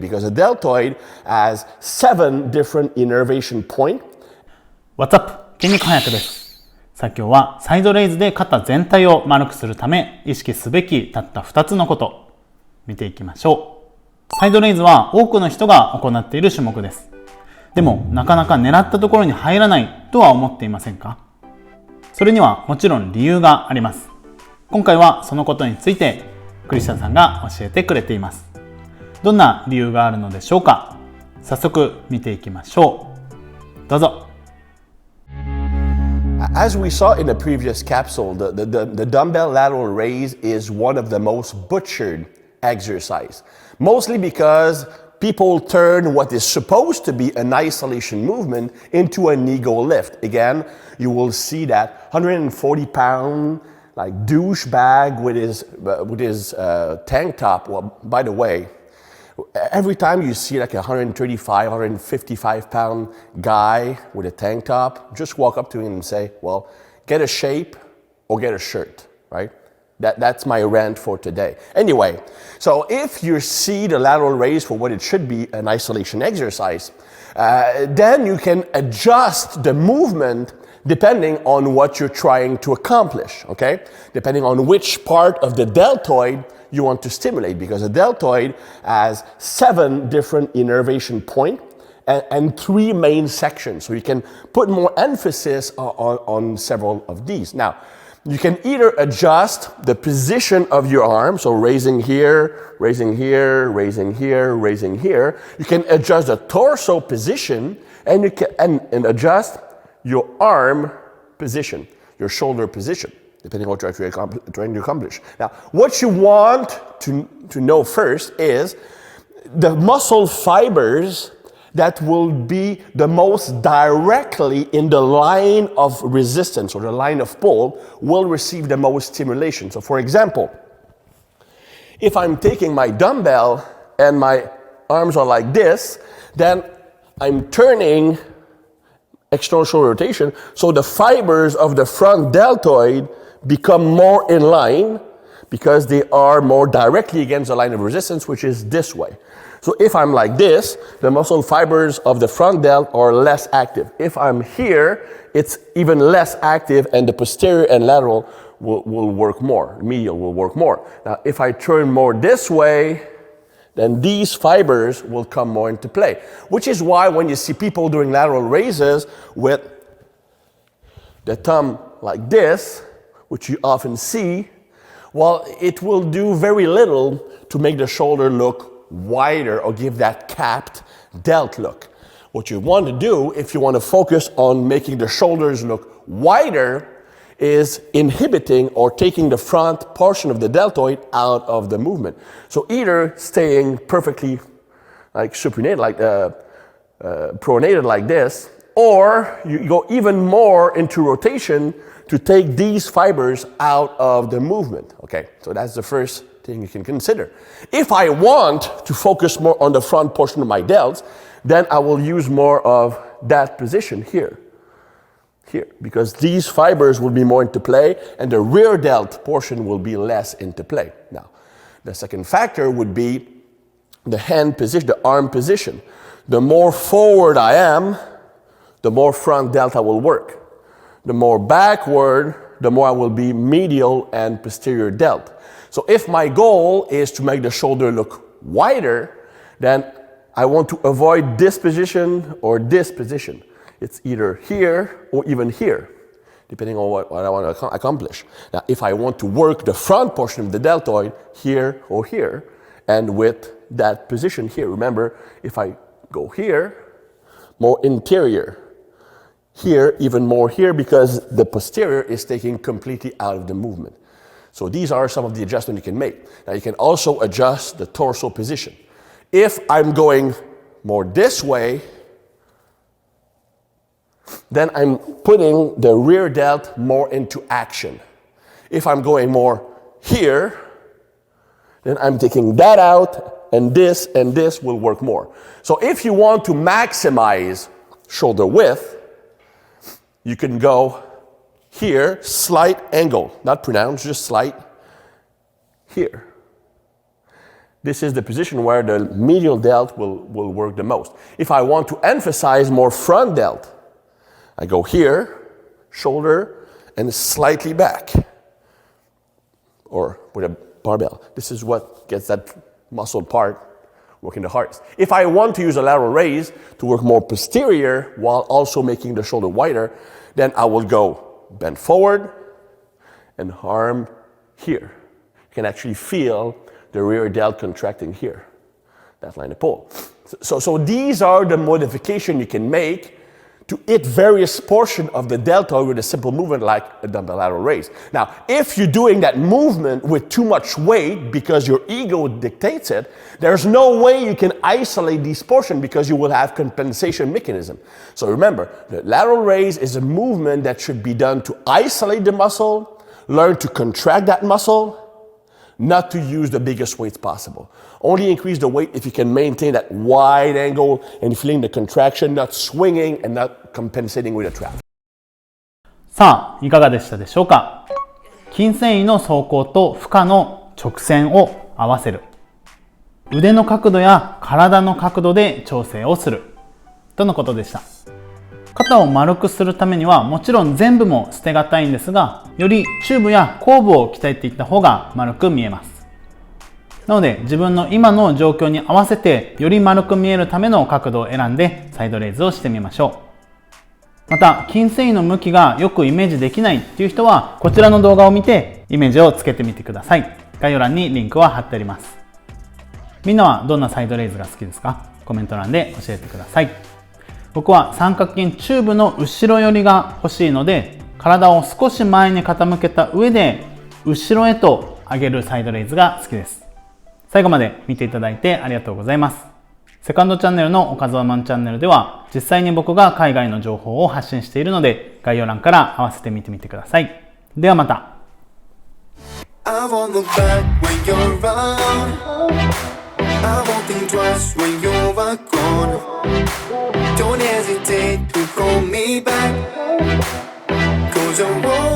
because the deltoid has 7 different innervation points. What's up? 筋肉早くです。さあ今日はサイドレイズで肩全体を丸くするため意識すべきたった2つのこと見ていきましょう。サイドレイズは多くの人が行っている種目です。でもなかなか狙ったところに入らないとは思っていませんか？それにはもちろん理由があります。今回はそのことについてクリスチャンさんが教えてくれています。どんな理由があるのでしょうか？早速見ていきましょう。どうぞ。As we saw in the previous capsule, the dumbbell lateral raise is one of the most butchered exercise. Mostly because people turn what is supposed to be an isolation movement into a knee goal lift. Again, you will see that 140-pound like douchebag with his tank top. Well, by the way, every time you see like a 135, 155-pound guy with a tank top, just walk up to him and say, well, get a shape or get a shirt, right? That's my rant for today. Anyway, so if you see the lateral raise for what it should be, an isolation exercise, then you can adjust the movement depending on what you're trying to accomplish, okay? Depending on which part of the deltoid you want to stimulate, because the deltoid has 7 different innervation points and 3 main sections. So you can put more emphasis on several of these. Now, you can either adjust the position of your arm, so raising here, raising here, raising here, raising here. You can adjust the torso position and you can and adjust your arm position, your shoulder position, depending on what you're trying to accomplish. Now, what you want to know first is the muscle fibers that will be the most directly in the line of resistance or the line of pull will receive the most stimulation. So for example, if I'm taking my dumbbell and my arms are like this, then I'm turning external shoulder rotation, so the fibers of the front deltoid become more in line because they are more directly against the line of resistance, which is this way. So if I'm like this, the muscle fibers of the front delt are less active. If I'm here, it's even less active and the posterior and lateral will work more, medial will work more. Now, if I turn more this way, then these fibers will come more into play. Which is why when you see people doing lateral raises with the thumb like this, which you often see, well, it will do very little to make the shoulder look wider or give that capped delt look. What you want to do, if you want to focus on making the shoulders look wider, is inhibiting or taking the front portion of the deltoid out of the movement. So either staying perfectly like supinated, like pronated like this, or you go even more into rotation to take these fibers out of the movement. Okay, so that's the first thing you can consider. If I want to focus more on the front portion of my delts, then I will use more of that position here, because these fibers will be more into play and the rear delt portion will be less into play. Now, the second factor would be the hand position, the arm position. The more forward I am, the more front delta will work. The more backward, the more I will be medial and posterior delt. So if my goal is to make the shoulder look wider, then I want to avoid this position or this position. It's either here or even here, depending on what I want to accomplish. Now, if I want to work the front portion of the deltoid, here or here, and with that position here, remember, if I go here, more interior, here, even more here, because the posterior is taken completely out of the movement. So these are some of the adjustments you can make. Now you can also adjust the torso position. If I'm going more this way, then I'm putting the rear delt more into action. If I'm going more here, then I'm taking that out, and this will work more. So if you want to maximize shoulder width, you can go here, slight angle, not pronounced, just slight, here. this is the position where the medial delt will work the most. If I want to emphasize more front delt, I go here, shoulder, and slightly back. Or with a barbell. This is what gets that muscle part working the hardest. If I want to use a lateral raise to work more posterior while also making the shoulder wider, then I will go bend forward and arm here. You can actually feel the rear delt contracting here, that line of pull. So these are the modifications you can make to hit various portions of the delta with a simple movement like a dumbbell lateral raise. Now, if you're doing that movement with too much weight because your ego dictates it, there's no way you can isolate these portions because you will have compensation mechanism. So remember, the lateral raise is a movement that should be done to isolate the muscle, learn to contract that muscle, not to use the biggest weights possible. Only increase the weight if you can maintain that wide angle and feeling the contraction, not swinging and not compensating with a trap. さあ、いかがでしたでしょうか？筋繊維の走行と負荷の直線を合わせる。腕の角度や体の角度で調整をする。とのことでした。肩を丸くするためにはもちろん全部も捨てがたいんですが、よりチューブや後部を鍛えていった方が丸く見えます。なので自分の今の状況に合わせてより丸く見えるための角度を選んでサイドレイズをしてみましょう。また筋繊維の向きがよくイメージできないっていう人はこちらの動画を見てイメージをつけてみてください。概要欄にリンクは貼ってあります。みんなはどんなサイドレイズが好きですか？コメント欄で教えてください。僕は三角筋チューブの後ろ寄りが欲しいので、体を少し前に傾けた上で後ろへと上げるサイドレイズが好きです。最後まで見ていただいてありがとうございます。セカンドチャンネルのおかずわまんチャンネルでは実際に僕が海外の情報を発信しているので概要欄から合わせてみてみてください。ではまた。I won't look back when you're around. I won't think twice when you're gone. Don't hesitate to call me back. 'Cause I won't